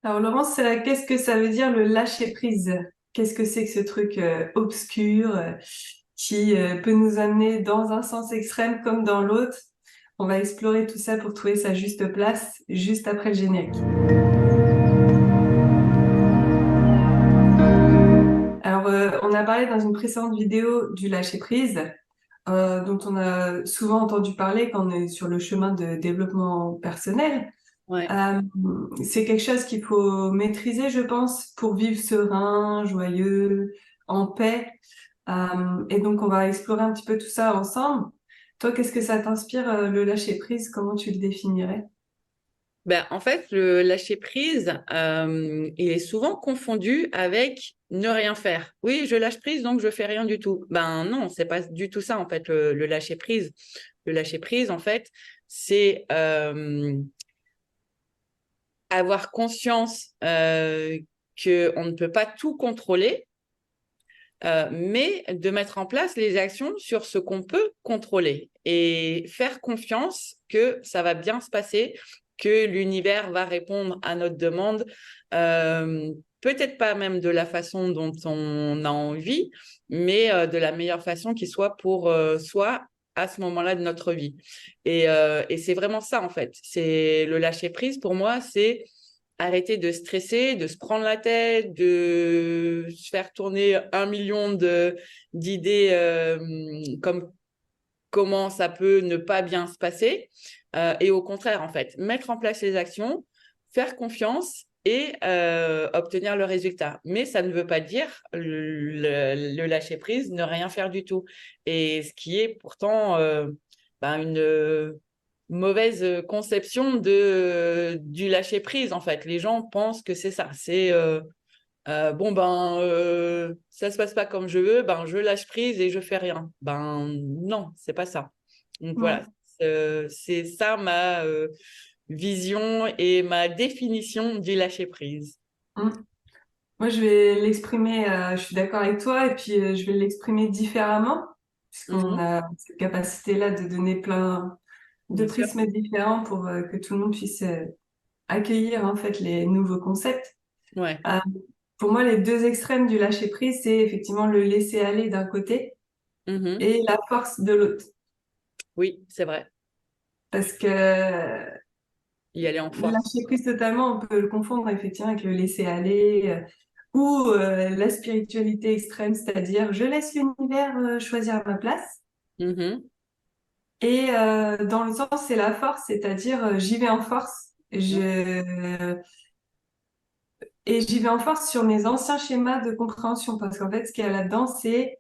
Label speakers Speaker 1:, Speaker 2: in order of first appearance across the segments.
Speaker 1: Alors Laurence, qu'est-ce que ça veut dire le lâcher prise? Qu'est-ce que c'est que ce truc obscur qui peut nous amener dans un sens extrême comme dans l'autre? On va explorer tout ça pour trouver sa juste place juste après le générique. Alors on a parlé dans une précédente vidéo du lâcher prise, dont on a souvent entendu parler quand on est sur le chemin de développement personnel.
Speaker 2: Ouais.
Speaker 1: Euh, c'est quelque chose qu'il faut maîtriser, je pense, pour vivre serein, joyeux, en paix. Et donc, on va explorer un petit peu tout ça ensemble. Toi, qu'est-ce que ça t'inspire, le lâcher prise? Comment tu le définirais?
Speaker 2: Ben, en fait, le lâcher prise, il est souvent confondu avec ne rien faire. Oui, je lâche prise, donc je fais rien du tout. Ben non, c'est pas du tout ça, en fait, le lâcher prise. Le lâcher prise, en fait, c'est avoir conscience qu'on ne peut pas tout contrôler, mais de mettre en place les actions sur ce qu'on peut contrôler et faire confiance que ça va bien se passer, que l'univers va répondre à notre demande, peut-être pas même de la façon dont on a envie, mais de la meilleure façon qui soit pour soi à ce moment-là de notre vie. Et c'est vraiment ça, en fait. C'est le lâcher prise pour moi, c'est arrêter de stresser, de se prendre la tête, de se faire tourner 1 million d'idées comme comment ça peut ne pas bien se passer. Et au contraire, en fait, mettre en place les actions, faire confiance et obtenir le résultat. Mais ça ne veut pas dire le lâcher prise, ne rien faire du tout. Et ce qui est pourtant une mauvaise conception du lâcher prise, en fait. Les gens pensent que c'est ça. C'est bon, ça se passe pas comme je veux, ben, je lâche prise et je fais rien. Ben, non, c'est pas ça. Donc voilà,
Speaker 1: Mm.
Speaker 2: c'est ça ma vision et ma définition du lâcher prise.
Speaker 1: Mm. Moi, je vais l'exprimer, je suis d'accord avec toi, et puis je vais l'exprimer différemment, puisqu'on
Speaker 2: Mhm,
Speaker 1: a cette capacité-là de donner plein de
Speaker 2: bien sûr.
Speaker 1: prismes différents pour que tout le monde puisse accueillir en fait les nouveaux concepts.
Speaker 2: Ouais.
Speaker 1: Euh, pour moi, les deux extrêmes du lâcher prise, c'est effectivement le laisser aller d'un côté
Speaker 2: Mhm.
Speaker 1: et la force de l'autre.
Speaker 2: Oui, c'est vrai.
Speaker 1: Parce que
Speaker 2: Y aller en
Speaker 1: le
Speaker 2: force.
Speaker 1: lâcher prise totalement, on peut le confondre effectivement avec le laisser aller ou la spiritualité extrême, c'est-à-dire je laisse l'univers choisir à ma place.
Speaker 2: Mhm.
Speaker 1: Et dans le sens, c'est la force, c'est-à-dire j'y vais en force. Et j'y vais en force sur mes anciens schémas de compréhension. Parce qu'en fait, ce qu'il y a là-dedans, c'est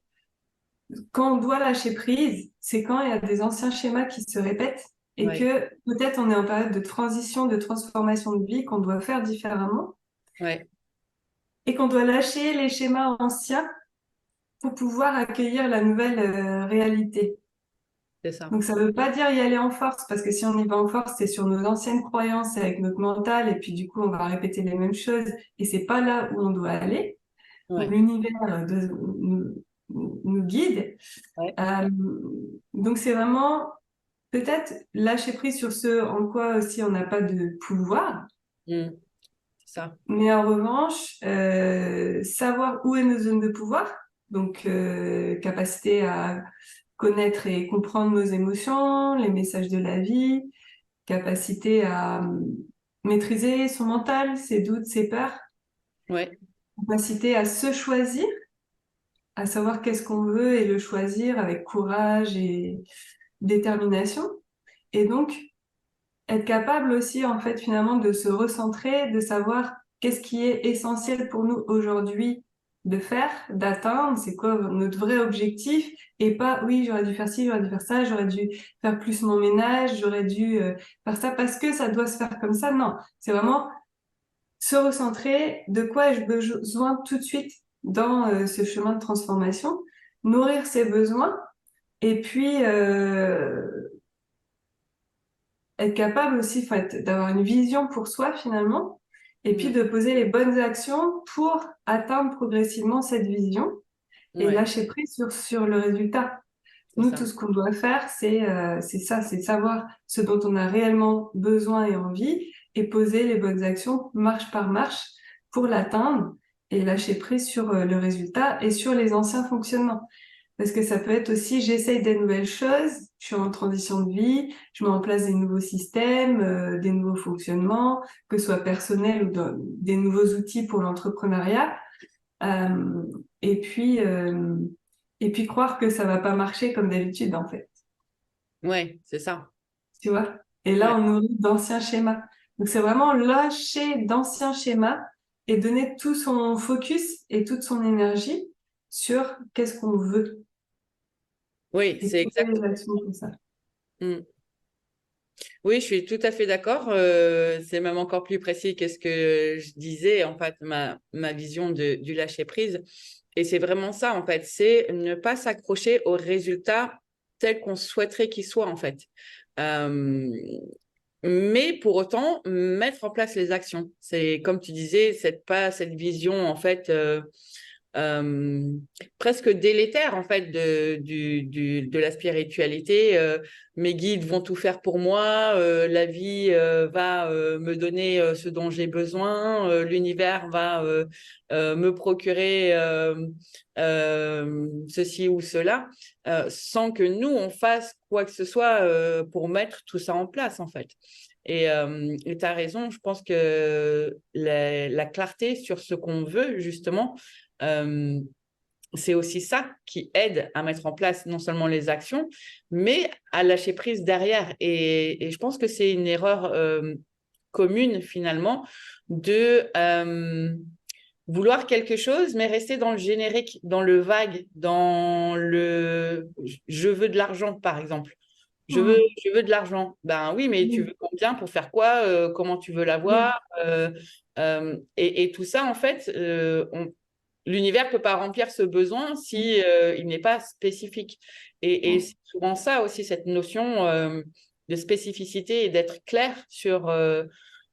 Speaker 1: quand on doit lâcher prise, c'est quand il y a des anciens schémas qui se répètent et
Speaker 2: Ouais,
Speaker 1: que peut-être on est en période de transition, de transformation de vie qu'on doit faire différemment
Speaker 2: ouais,
Speaker 1: et qu'on doit lâcher les schémas anciens pour pouvoir accueillir la nouvelle réalité.
Speaker 2: c'est ça.
Speaker 1: Donc ça ne veut pas dire y aller en force parce que si on y va en force, c'est sur nos anciennes croyances et avec notre mental et puis du coup on va répéter les mêmes choses et c'est pas là où on doit aller. Donc
Speaker 2: Ouais,
Speaker 1: l'univers nous guide.
Speaker 2: ouais.
Speaker 1: Euh, donc c'est vraiment peut-être lâcher prise sur ce en quoi aussi on n'a pas de pouvoir,
Speaker 2: Mm, c'est ça.
Speaker 1: mais en revanche, savoir où est nos zones de pouvoir, donc capacité à connaître et comprendre nos émotions, les messages de la vie, capacité à maîtriser son mental, ses doutes, ses peurs,
Speaker 2: Ouais,
Speaker 1: capacité à se choisir, à savoir qu'est-ce qu'on veut et le choisir avec courage et détermination. Et donc, être capable aussi, en fait, finalement, de se recentrer, de savoir qu'est-ce qui est essentiel pour nous aujourd'hui de faire, d'atteindre, c'est quoi notre vrai objectif, et pas, oui, j'aurais dû faire ci, j'aurais dû faire ça, j'aurais dû faire plus mon ménage, j'aurais dû faire ça parce que ça doit se faire comme ça. Non, c'est vraiment se recentrer, de quoi ai-je besoin tout de suite dans ce chemin de transformation, nourrir ses besoins, et puis être capable aussi, en fait, d'avoir une vision pour soi finalement, et puis
Speaker 2: ouais,
Speaker 1: de poser les bonnes actions pour atteindre progressivement cette vision et
Speaker 2: ouais,
Speaker 1: lâcher prise sur le résultat.
Speaker 2: c'est
Speaker 1: Nous, tout
Speaker 2: ça.
Speaker 1: ce qu'on doit faire, c'est ça, c'est savoir ce dont on a réellement besoin et envie, et poser les bonnes actions marche par marche pour l'atteindre et lâcher prise sur le résultat et sur les anciens fonctionnements. Parce que ça peut être aussi, j'essaye des nouvelles choses, je suis en transition de vie, je mets en place des nouveaux systèmes, des nouveaux fonctionnements, que ce soit personnel ou des nouveaux outils pour l'entrepreneuriat. Euh, et puis, euh, et puis croire que ça va pas marcher comme d'habitude, en fait.
Speaker 2: Ouais, c'est ça.
Speaker 1: Tu vois? Et là,
Speaker 2: Ouais.
Speaker 1: on nourrit d'anciens schémas. Donc, c'est vraiment lâcher d'anciens schémas et donner tout son focus et toute son énergie sur qu'est-ce qu'on veut
Speaker 2: Oui,
Speaker 1: et
Speaker 2: c'est
Speaker 1: poser
Speaker 2: exact.
Speaker 1: les actions comme ça.
Speaker 2: Mm. Oui, je suis tout à fait d'accord. C'est même encore plus précis que ce que je disais, en fait, ma vision du lâcher-prise. Et c'est vraiment ça, en fait, c'est ne pas s'accrocher aux résultats tels qu'on souhaiterait qu'ils soient, en fait. Euh, mais pour autant, mettre en place les actions. C'est, comme tu disais, pas cette vision, en fait, euh, presque délétère en fait de la spiritualité. Mes guides vont tout faire pour moi, la vie va me donner ce dont j'ai besoin, l'univers va me procurer ceci ou cela, sans que nous on fasse quoi que ce soit pour mettre tout ça en place en fait. Et tu as raison, je pense que la clarté sur ce qu'on veut, justement, euh, c'est aussi ça qui aide à mettre en place non seulement les actions, mais à lâcher prise derrière. Et je pense que c'est une erreur commune finalement de vouloir quelque chose, mais rester dans le générique, dans le vague, dans le je veux de l'argent, par exemple. Je veux,
Speaker 1: Mhm.
Speaker 2: je veux de l'argent. Ben oui, mais tu
Speaker 1: Oui,
Speaker 2: veux combien pour faire quoi? Comment tu veux
Speaker 1: oui,
Speaker 2: l'avoir? Et tout ça, en fait, l'univers ne peut pas remplir ce besoin si il n'est pas spécifique. Et c'est souvent ça aussi, cette notion de spécificité et d'être clair sur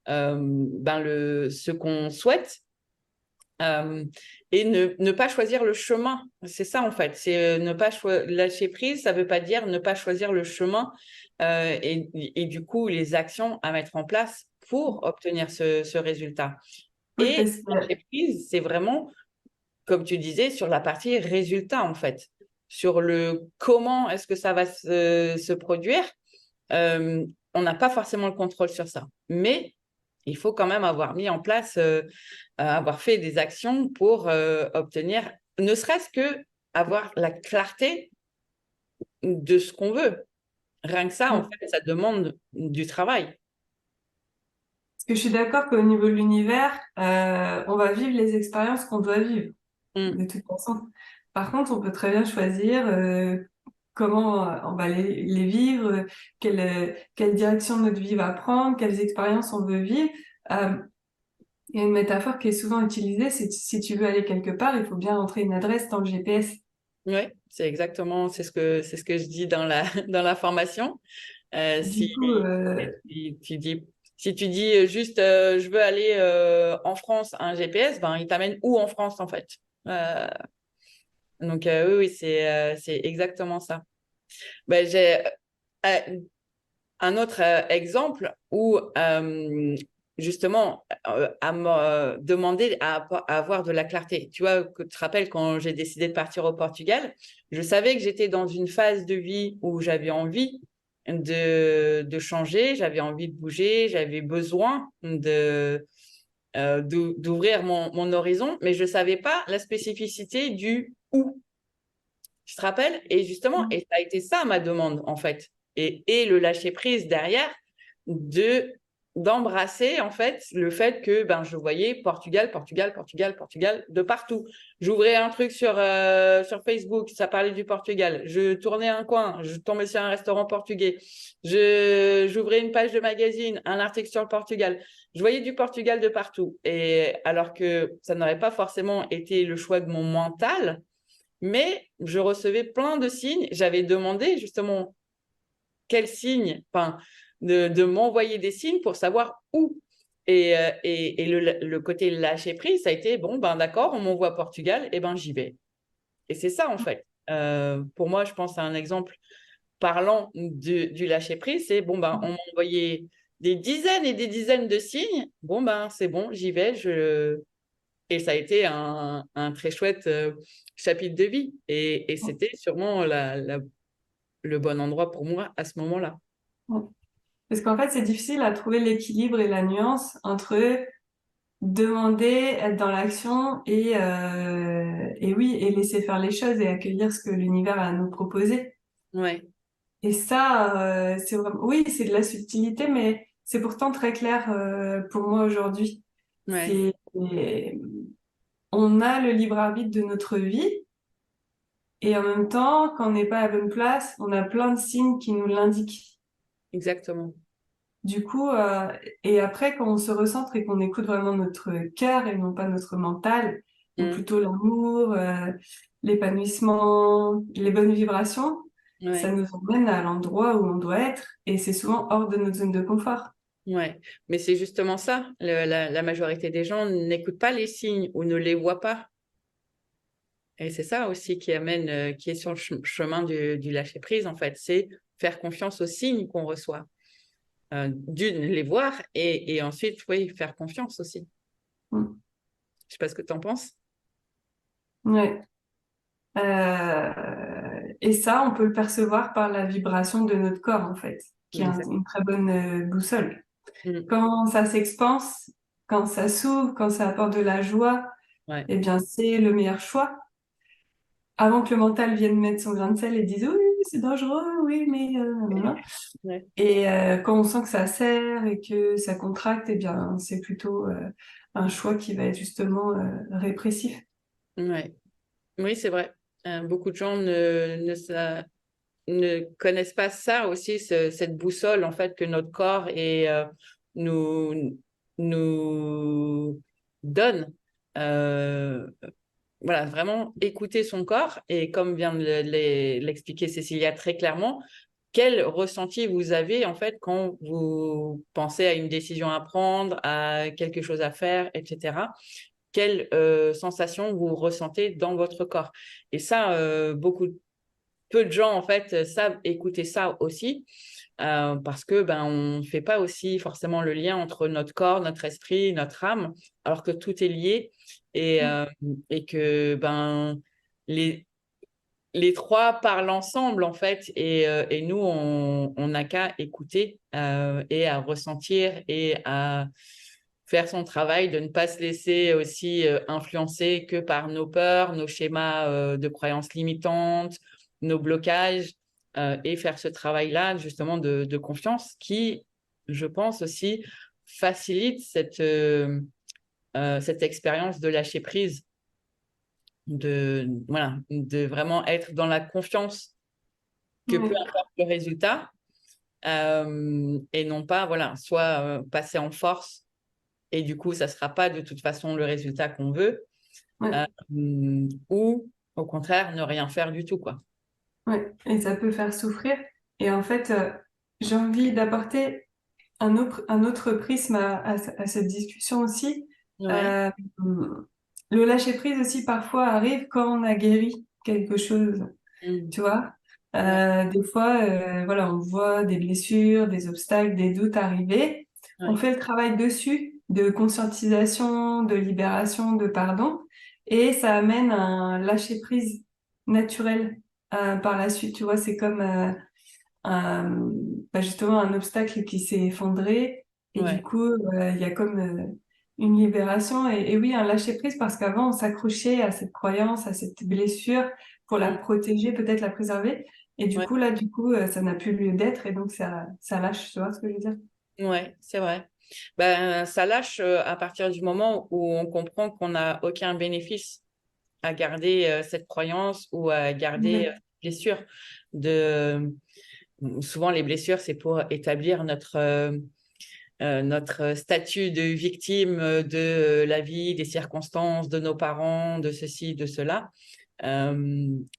Speaker 2: ce qu'on souhaite. Euh, et ne pas choisir le chemin. C'est ça, en fait. C'est ne pas lâcher prise, ça ne veut pas dire ne pas choisir le chemin et du coup, les actions à mettre en place pour obtenir ce résultat.
Speaker 1: oui,
Speaker 2: Et
Speaker 1: parce que
Speaker 2: lâcher prise, c'est vraiment, comme tu disais, sur la partie résultat, en fait. Sur le comment est-ce que ça va se produire, euh, on n'a pas forcément le contrôle sur ça. Mais il faut quand même avoir mis en place, avoir fait des actions pour obtenir, ne serait-ce que avoir la clarté de ce qu'on veut. Rien que ça, en
Speaker 1: ouais.
Speaker 2: fait, ça demande du travail.
Speaker 1: Parce que je suis d'accord qu'au niveau de l'univers, on va vivre les expériences qu'on doit vivre,
Speaker 2: Mm.
Speaker 1: de toute façon. Par contre, on peut très bien choisir comment on va les vivre, quelle direction notre vie va prendre, quelles expériences on veut vivre. Euh, il y a une métaphore qui est souvent utilisée, c'est si tu veux aller quelque part, il faut bien entrer une adresse dans le GPS.
Speaker 2: Oui, c'est ce que je dis dans la, dans la formation.
Speaker 1: Du
Speaker 2: Si,
Speaker 1: coup,
Speaker 2: si tu dis juste je veux aller en France, un GPS, ben, il t'amène où en France en fait. Euh, donc oui, oui, c'est exactement ça. Ben, j'ai un autre exemple où justement à me demander à avoir de la clarté. Tu vois, que tu te rappelles quand j'ai décidé de partir au Portugal, je savais que j'étais dans une phase de vie où j'avais envie de changer, j'avais envie de bouger, j'avais besoin d'ouvrir mon horizon, mais je ne savais pas la spécificité du où. Tu te rappelles? Et justement, et ça a été ça ma demande, en fait. Et le lâcher prise derrière, de d'embrasser en fait le fait que ben je voyais Portugal, Portugal, Portugal, Portugal de partout. J'ouvrais un truc sur Facebook, ça parlait du Portugal. Je tournais un coin, je tombais sur un restaurant portugais. J'ouvrais une page de magazine, un article sur le Portugal. Je voyais du Portugal de partout. Et alors que ça n'aurait pas forcément été le choix de mon mental, mais je recevais plein de signes. J'avais demandé justement quels signes, enfin, de m'envoyer des signes pour savoir où. Et le côté lâcher prise, ça a été bon, ben d'accord, on m'envoie à Portugal, et ben j'y vais. Et c'est ça en fait. Pour moi, je pense à un exemple parlant du lâcher prise, c'est bon, ben on m'a envoyé des dizaines et des dizaines de signes. Bon, ben, c'est bon, j'y vais. Et ça a été un très chouette chapitre de vie. Et c'était sûrement le bon endroit pour moi à ce moment-là.
Speaker 1: Ouais. Parce qu'en fait, c'est difficile à trouver l'équilibre et la nuance entre demander, être dans l'action et oui, et laisser faire les choses et accueillir ce que l'univers a à nous proposer.
Speaker 2: Ouais,
Speaker 1: Et ça, c'est vraiment, oui, c'est de la subtilité, mais c'est pourtant très clair pour moi aujourd'hui.
Speaker 2: ouais,
Speaker 1: On a le libre arbitre de notre vie et en même temps, quand on n'est pas à la bonne place, on a plein de signes qui nous l'indiquent.
Speaker 2: exactement.
Speaker 1: Du coup, et après, quand on se recentre et qu'on écoute vraiment notre cœur et non pas notre mental, donc
Speaker 2: Mm.
Speaker 1: plutôt l'amour, l'épanouissement, les bonnes vibrations, ça
Speaker 2: Ouais,
Speaker 1: nous emmène à l'endroit où on doit être et c'est souvent hors de notre zone de confort.
Speaker 2: ouais. Mais c'est justement ça. La majorité des gens n'écoutent pas les signes ou ne les voient pas. Et c'est ça aussi qui amène, qui est sur le chemin du lâcher-prise, en fait. C'est faire confiance aux signes qu'on reçoit. D'une, les voir et ensuite, oui, faire confiance aussi.
Speaker 1: Mm.
Speaker 2: Je sais pas ce que tu en penses.
Speaker 1: Ouais. Et ça, on peut le percevoir par la vibration de notre corps, en fait, qui est
Speaker 2: Exact.
Speaker 1: une très bonne boussole.
Speaker 2: Mm.
Speaker 1: Quand ça s'expanse, quand ça s'ouvre, quand ça apporte de la joie,
Speaker 2: Ouais,
Speaker 1: eh bien, c'est le meilleur choix. Avant que le mental vienne mettre son grain de sel et dise oui, oui, c'est dangereux, oui, mais nanana.
Speaker 2: ouais,
Speaker 1: Et quand on sent que ça serre et que ça contracte, eh bien, c'est plutôt un choix qui va être justement répressif.
Speaker 2: ouais. Oui, c'est vrai. Beaucoup de gens ne connaissent pas ça aussi, cette boussole en fait que notre corps nous, nous donne. Euh, voilà, vraiment écouter son corps et comme vient de l'expliquer Cécilia très clairement, quel ressenti vous avez en fait quand vous pensez à une décision à prendre, à quelque chose à faire, etc. Quelle sensation vous ressentez dans votre corps. Et ça, peu de gens en fait savent écouter ça aussi parce que ben on ne fait pas aussi forcément le lien entre notre corps, notre esprit, notre âme, alors que tout est lié et, euh, et que ben les les trois parlent ensemble en fait et nous on n'a qu'à écouter et à ressentir et à faire son travail, de ne pas se laisser aussi influencer que par nos peurs, nos schémas de croyances limitantes, nos blocages, et faire ce travail-là justement de confiance qui, je pense aussi, facilite cette expérience de lâcher prise, voilà, de vraiment être dans la confiance que peu
Speaker 1: Ouais,
Speaker 2: importe le résultat, et non pas, voilà, soit passer en force et du coup, ça ne sera pas de toute façon le résultat qu'on veut,
Speaker 1: ouais,
Speaker 2: euh, ou au contraire, ne rien faire du tout, quoi.
Speaker 1: ouais. Et ça peut faire souffrir. Et en fait, j'ai envie d'apporter un autre prisme à cette discussion aussi.
Speaker 2: Ouais,
Speaker 1: Euh, le lâcher prise aussi parfois arrive quand on a guéri quelque chose.
Speaker 2: mm,
Speaker 1: Tu vois,
Speaker 2: ouais,
Speaker 1: des fois, voilà, on voit des blessures, des obstacles, des doutes arriver. On
Speaker 2: ouais,
Speaker 1: fait le travail dessus, de conscientisation, de libération, de pardon, et ça amène un lâcher prise naturel par la suite. Tu vois, c'est comme un, justement un obstacle qui s'est effondré, et du
Speaker 2: ouais,
Speaker 1: coup, il y a comme une libération et oui, un lâcher prise parce qu'avant, on s'accrochait à cette croyance, à cette blessure pour la
Speaker 2: mm,
Speaker 1: protéger, peut-être la préserver. Et
Speaker 2: ouais,
Speaker 1: du coup, ça n'a plus lieu d'être et donc ça lâche, tu vois ce que je veux dire?
Speaker 2: ouais, c'est vrai. Ben, ça lâche à partir du moment où on comprend qu'on n'a aucun bénéfice à garder cette croyance ou à garder
Speaker 1: Ouais,
Speaker 2: blessure. De... Souvent, les blessures, c'est pour établir notre statut de victime de la vie, des circonstances, de nos parents, de ceci, de cela.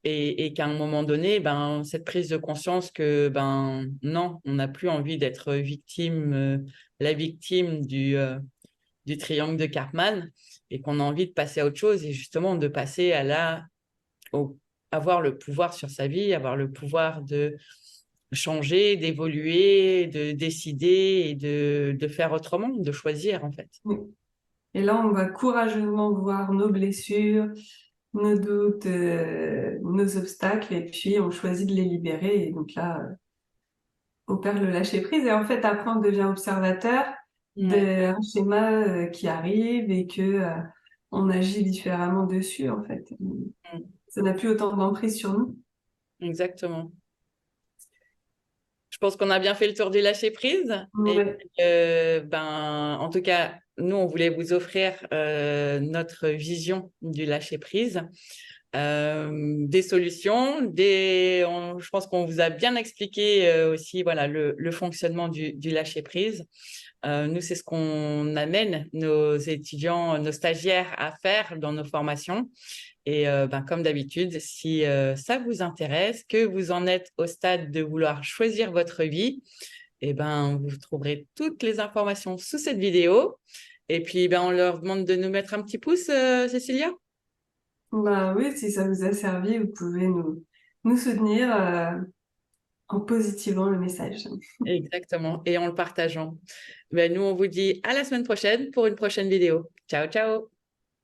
Speaker 2: Et qu'à un moment donné, ben, cette prise de conscience que ben, non, on n'a plus envie d'être victime, la victime du triangle de Karpman, et qu'on a envie de passer à autre chose et justement de passer à au, avoir le pouvoir sur sa vie, avoir le pouvoir changer, d'évoluer, de décider et de faire autrement, de choisir en fait.
Speaker 1: Oui. Et là, on va courageusement voir nos blessures, nos doutes, nos obstacles, et puis on choisit de les libérer. Et donc là, opère le lâcher prise. Et en fait, après, on devient observateur
Speaker 2: Ouais.
Speaker 1: d'un schéma qui arrive et que on agit différemment dessus, en fait.
Speaker 2: Mm.
Speaker 1: Ça n'a plus autant d'emprise sur nous.
Speaker 2: Exactement. Je pense qu'on a bien fait le tour du lâcher prise. Et
Speaker 1: Ouais.
Speaker 2: ben, en tout cas, nous, on voulait vous offrir notre vision du lâcher prise, des solutions, je pense qu'on vous a bien expliqué aussi, voilà, le fonctionnement du lâcher prise. Nous, c'est ce qu'on amène nos étudiants, nos stagiaires à faire dans nos formations. Et ben, comme d'habitude, si ça vous intéresse, que vous en êtes au stade de vouloir choisir votre vie, et ben, vous trouverez toutes les informations sous cette vidéo. Et puis, ben, on leur demande de nous mettre un petit pouce, Cécilia.
Speaker 1: Bah oui, si ça vous a servi, vous pouvez nous soutenir en positivant le message.
Speaker 2: Exactement. Et en le partageant. Ben, nous, on vous dit à la semaine prochaine pour une prochaine vidéo. Ciao, ciao.